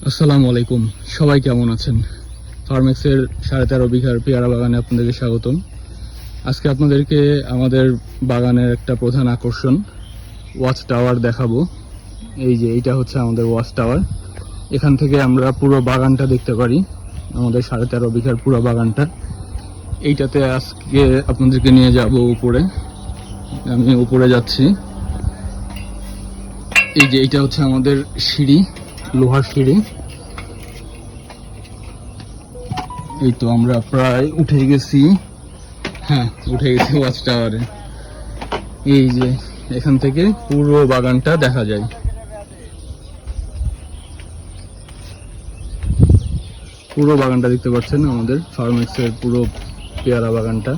আসসালামু আলাইকুম, সবাই কেমন আছেন? ফার্মেক্সের 13.5 বিঘার পেয়ারা বাগানে আপনাদেরকে স্বাগতম। আজকে আপনাদেরকে আমাদের বাগানের একটা প্রধান আকর্ষণ ওয়াচ টাওয়ার দেখাবো। এই যে এইটা হচ্ছে আমাদের ওয়াচ টাওয়ার। এখান থেকে আমরা পুরো বাগানটা দেখতে পারি, আমাদের 13.5 বিঘার পুরো বাগানটা। এইটাতে আজকে আপনাদেরকে নিয়ে যাব উপরে। আমি উপরে যাচ্ছি। এই যে এইটা হচ্ছে আমাদের সিঁড়ি, লোহার সিঁড়ি। এই তো আমরা প্রায় উঠে গেছি। উঠে গেছি ওয়াচ টাওয়ারে। এই যে এখান থেকে পুরো বাগানটা দেখা যায়। পুরো বাগানটা দেখতে পাচ্ছেন, আমাদের ফার্মেক্সের পুরো পেয়ারা বাগানটা।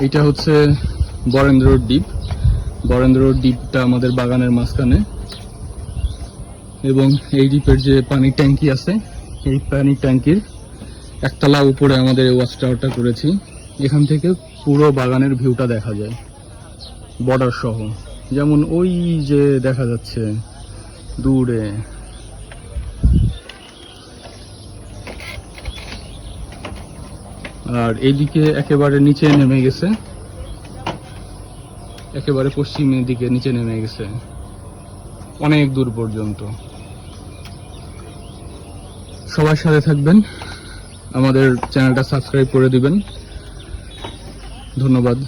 এটা হচ্ছে বরেন্দ্র দ্বীপ। বরেন্দ্র দ্বীপটা আমাদের বাগানের মাঝখানে, এবং এই দ্বীপের যে পানির ট্যাঙ্কি আছে, এই পানির ট্যাঙ্কির একতলা উপরে আমাদের এই ওয়াচ টাওয়ারটা করেছি। এখান থেকে পুরো বাগানের ভিউটা দেখা যায়, বর্ডার সহ। যেমন ওই যে দেখা যাচ্ছে দূরে। আর এইদিকে একেবারে নিচে নেমে গেছে, একেবারে পশ্চিমের দিকে নিচে নেমে গেছে অনেক দূর পর্যন্ত। সবার সাথে থাকবেন, আমাদের চ্যানেলটা সাবস্ক্রাইব করে দিবেন। ধন্যবাদ।